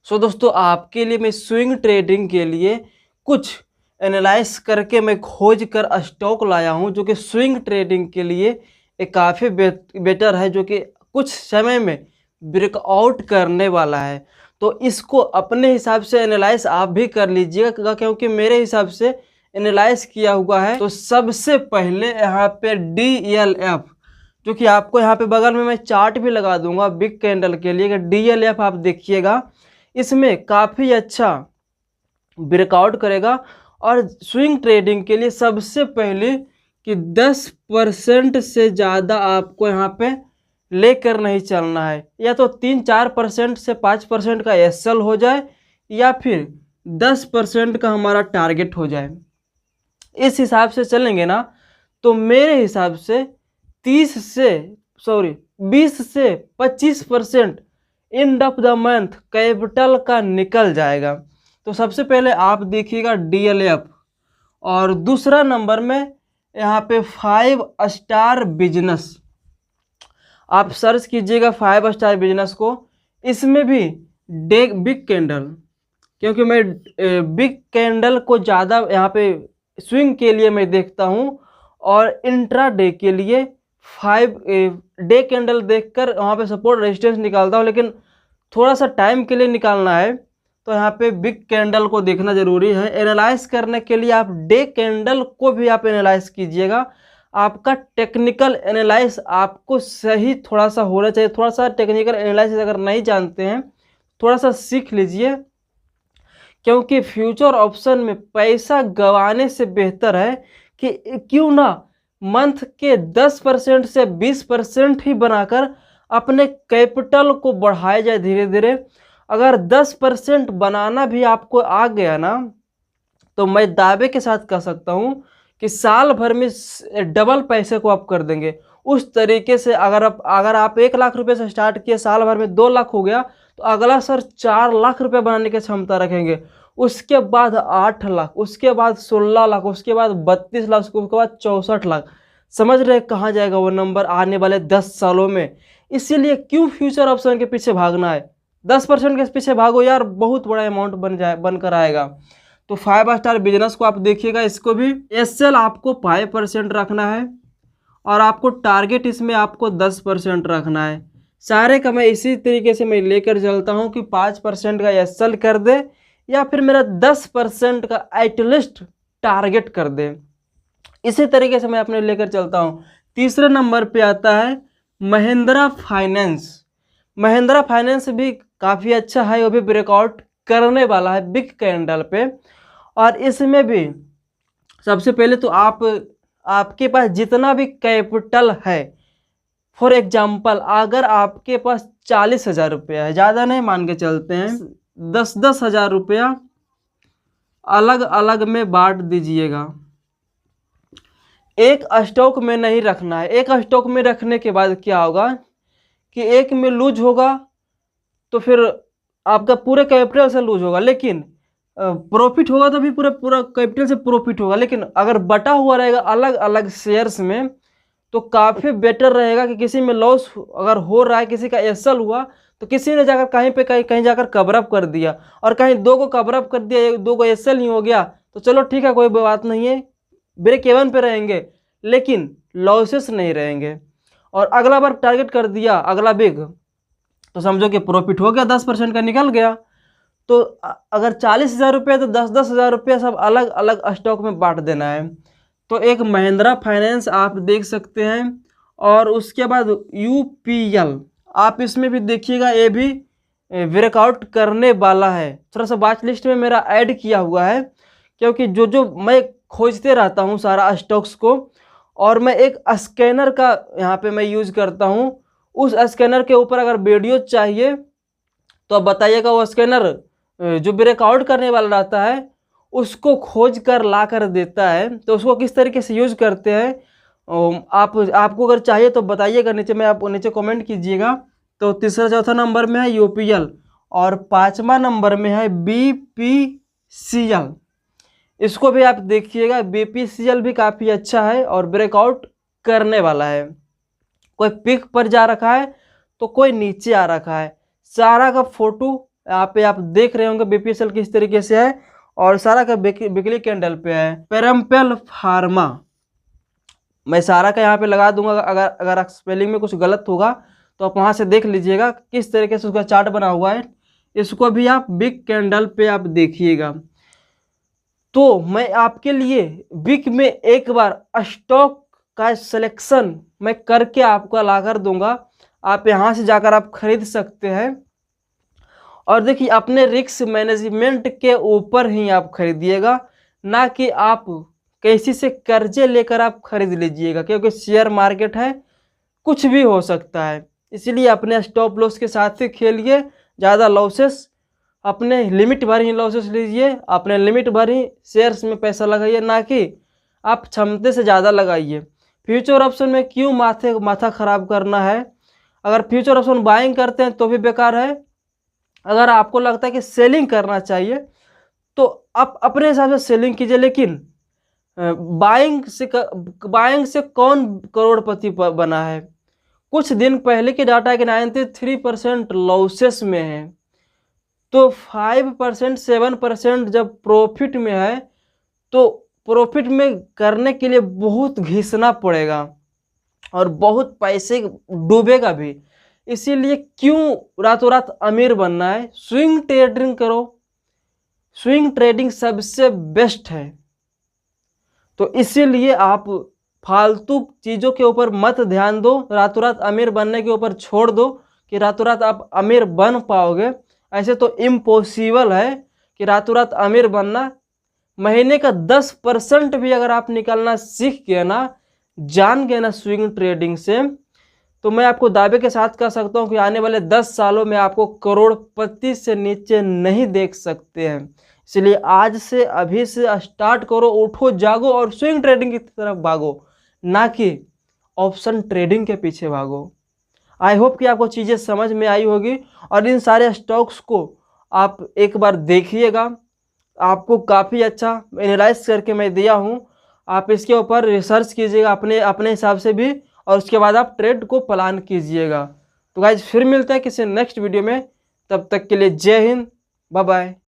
सो दोस्तों आपके लिए मैं स्विंग ट्रेडिंग के लिए कुछ एनालाइज करके मैं खोज कर स्टॉक लाया हूं जो कि स्विंग ट्रेडिंग के लिए एक काफ़ी बेटर है, जो कि कुछ समय में ब्रेकआउट करने वाला है। तो इसको अपने हिसाब से एनालाइज आप भी कर लीजिएगा, क्योंकि मेरे हिसाब से एनालाइज किया हुआ है। तो सबसे पहले यहाँ पे DLF, जो कि आपको यहाँ पे बगल में मैं चार्ट भी लगा दूंगा बिग कैंडल के लिए। DLF आप देखिएगा, इसमें काफ़ी अच्छा ब्रेकआउट करेगा। और स्विंग ट्रेडिंग के लिए सबसे पहले कि 10% से ज़्यादा आपको यहाँ पे लेकर नहीं चलना है, या तो 3-4% से 5% का SL हो जाए, या फिर 10% का हमारा टारगेट हो जाए। इस हिसाब से चलेंगे ना, तो मेरे हिसाब से 20 से 25% end of the month capital का निकल जाएगा। तो सबसे पहले आप देखिएगा DLF, और दूसरा नंबर में यहाँ पे 5 स्टार बिजनेस। आप सर्च कीजिएगा 5 स्टार बिजनेस को, इसमें भी बिग कैंडल, क्योंकि मैं बिग कैंडल को ज़्यादा यहाँ पे स्विंग के लिए मैं देखता हूँ, और इंट्रा डे के लिए 5 डे कैंडल देखकर वहाँ पे सपोर्ट रेजिस्टेंस निकालता हूँ, लेकिन थोड़ा सा टाइम के लिए निकालना है तो यहाँ पे बिग कैंडल को देखना ज़रूरी है। एनालाइज करने के लिए आप डे कैंडल को भी आप एनालाइज कीजिएगा। आपका टेक्निकल एनालाइज आपको सही थोड़ा सा होना चाहिए। थोड़ा सा टेक्निकल एनालाइज अगर नहीं जानते हैं, थोड़ा सा सीख लीजिए, क्योंकि फ्यूचर ऑप्शन में पैसा गंवाने से बेहतर है कि क्यों ना मंथ के 10% से 20% ही बनाकर अपने कैपिटल को बढ़ाया जाए धीरे धीरे। अगर 10% बनाना भी आपको आ गया ना, तो मैं दावे के साथ कह सकता हूँ कि साल भर में डबल पैसे को आप कर देंगे। उस तरीके से अगर आप 1 लाख रुपए से स्टार्ट किए, साल भर में 2 लाख हो गया, तो अगला सर 4 लाख रुपए बनाने की क्षमता रखेंगे। उसके बाद 8 लाख, उसके बाद 16 लाख, उसके बाद 32 लाख, उसके बाद 64 लाख। समझ रहे कहाँ जाएगा वो नंबर आने वाले 10 सालों में। इसीलिए क्यों फ्यूचर ऑप्शन के पीछे भागना है, 10% के पीछे भागो यार, बहुत बड़ा अमाउंट बनकर आएगा। तो 5 स्टार बिजनेस को आप देखिएगा, इसको भी SL आपको 5% रखना है, और आपको टारगेट इसमें आपको 10% रखना है। सारे का मैं इसी तरीके से मैं लेकर चलता हूँ कि 5% का SL कर दे, या फिर मेरा 10% का एटलीस्ट टारगेट कर दे। इसी तरीके से मैं अपने लेकर चलता हूँ। तीसरे नंबर पे आता है महिंद्रा फाइनेंस। महिंद्रा फाइनेंस भी काफ़ी अच्छा है, वो भी ब्रेकआउट करने वाला है बिग कैंडल पे। और इसमें भी सबसे पहले तो आपके पास जितना भी कैपिटल है, फॉर एग्जाम्पल अगर आपके पास 40,000 रुपया है, ज़्यादा नहीं मान के चलते हैं, 10-10 हज़ार रुपया अलग अलग में बांट दीजिएगा। एक स्टॉक में नहीं रखना है। एक स्टॉक में रखने के बाद क्या होगा कि एक में लूज होगा तो फिर आपका पूरे कैपिटल से लूज होगा, लेकिन प्रॉफिट होगा तो भी पूरा कैपिटल से प्रॉफिट होगा। लेकिन अगर बटा हुआ रहेगा अलग अलग शेयर्स में, तो काफ़ी बेटर रहेगा कि किसी में लॉस अगर हो रहा है, किसी का SL हुआ, तो किसी ने जाकर कहीं जाकर कवरअप कर दिया, और कहीं 2 को कवरअप कर दिया, 2 को SL ही हो गया, तो चलो ठीक है, कोई बात नहीं है, ब्रेक इवन पे रहेंगे, लेकिन लॉसेस नहीं रहेंगे। और अगला बार टारगेट कर दिया अगला बिग, तो समझो कि प्रॉफिट हो गया, 10% का निकल गया। तो अगर 40,000 रुपये तो 10-10 हज़ार रुपये सब अलग अलग स्टॉक में बांट देना है। तो एक महिंद्रा फाइनेंस आप देख सकते हैं, और उसके बाद UPL आप इसमें भी देखिएगा, ये भी ब्रेकआउट करने वाला है। थोड़ा सा वॉच लिस्ट में मेरा ऐड किया हुआ है, क्योंकि जो मैं खोजते रहता हूँ सारा स्टॉक्स को, और मैं एक स्कैनर का यहाँ पे मैं यूज़ करता हूँ। उस स्कैनर के ऊपर अगर वीडियो चाहिए तो आप बताइएगा। वो स्कैनर जो ब्रेकआउट करने वाला रहता है उसको खोज कर ला कर देता है। तो उसको किस तरीके से यूज करते हैं आपको अगर चाहिए तो बताइएगा, नीचे में आप नीचे कमेंट कीजिएगा। तो तीसरा चौथा नंबर में है UPL, और 5वां नंबर में है BPCL। इसको भी आप देखिएगा, BPCL भी काफ़ी अच्छा है और ब्रेकआउट करने वाला है। कोई पिक पर जा रखा है तो कोई नीचे आ रखा है, सारा का फोटो यहाँ पे आप देख रहे होंगे BPSL किस तरीके से है और सारा का वीकली कैंडल पे है। पेरम्पल फार्मा, मैं सारा का यहाँ पे लगा दूंगा, अगर स्पेलिंग में कुछ गलत होगा तो आप वहाँ से देख लीजिएगा किस तरीके से उसका चार्ट बना हुआ है। इसको भी आप बिग कैंडल पे आप देखिएगा। तो मैं आपके लिए वीक में एक बार स्टॉक का सिलेक्शन मैं करके आपको ला कर दूंगा, आप यहाँ से जाकर आप खरीद सकते हैं। और देखिए अपने रिस्क मैनेजमेंट के ऊपर ही आप खरीदिएगा, ना कि आप किसी से कर्जे लेकर आप खरीद लीजिएगा, क्योंकि शेयर मार्केट है, कुछ भी हो सकता है। इसलिए अपने स्टॉप लॉस के साथ ही खेलिए, ज़्यादा लॉसेस अपने लिमिट भर ही लॉसेस लीजिए, अपने लिमिट भर ही शेयर्स में पैसा लगाइए, ना कि आप क्षमता से ज़्यादा लगाइए। फ्यूचर ऑप्शन में क्यों माथा ख़राब करना है। अगर फ्यूचर ऑप्शन बाइंग करते हैं तो भी बेकार है। अगर आपको लगता है कि सेलिंग करना चाहिए तो आप अपने हिसाब से सेलिंग कीजिए, लेकिन बाइंग से कौन करोड़पति बना है। कुछ दिन पहले की डाटा है कि 93% लॉसेस में है, तो 5% 7% जब प्रॉफिट में है तो प्रॉफिट में करने के लिए बहुत घिसना पड़ेगा और बहुत पैसे डूबेगा भी। इसीलिए क्यों रातों रात अमीर बनना है, स्विंग ट्रेडिंग करो, स्विंग ट्रेडिंग सबसे बेस्ट है। तो इसीलिए आप फालतू चीज़ों के ऊपर मत ध्यान दो, रातों रात अमीर बनने के ऊपर छोड़ दो कि रातों रात आप अमीर बन पाओगे। ऐसे तो इम्पॉसिबल है कि रातों रात अमीर बनना। महीने का 10% भी अगर आप निकालना सीख गए ना, जान गए ना स्विंग ट्रेडिंग से, तो मैं आपको दावे के साथ कह सकता हूं कि आने वाले 10 सालों में आपको करोड़पति से नीचे नहीं देख सकते हैं। इसलिए आज से अभी से स्टार्ट करो, उठो जागो और स्विंग ट्रेडिंग की तरफ भागो, ना कि ऑप्शन ट्रेडिंग के पीछे भागो। आई होप कि आपको चीज़ें समझ में आई होगी और इन सारे स्टॉक्स को आप एक बार देखिएगा, आपको काफ़ी अच्छा एनालाइज करके मैं दिया हूँ। आप इसके ऊपर रिसर्च कीजिएगा अपने हिसाब से भी, और उसके बाद आप ट्रेड को प्लान कीजिएगा। तो गाइज फिर मिलते हैं किसी नेक्स्ट वीडियो में, तब तक के लिए जय हिंद, बाय बाय।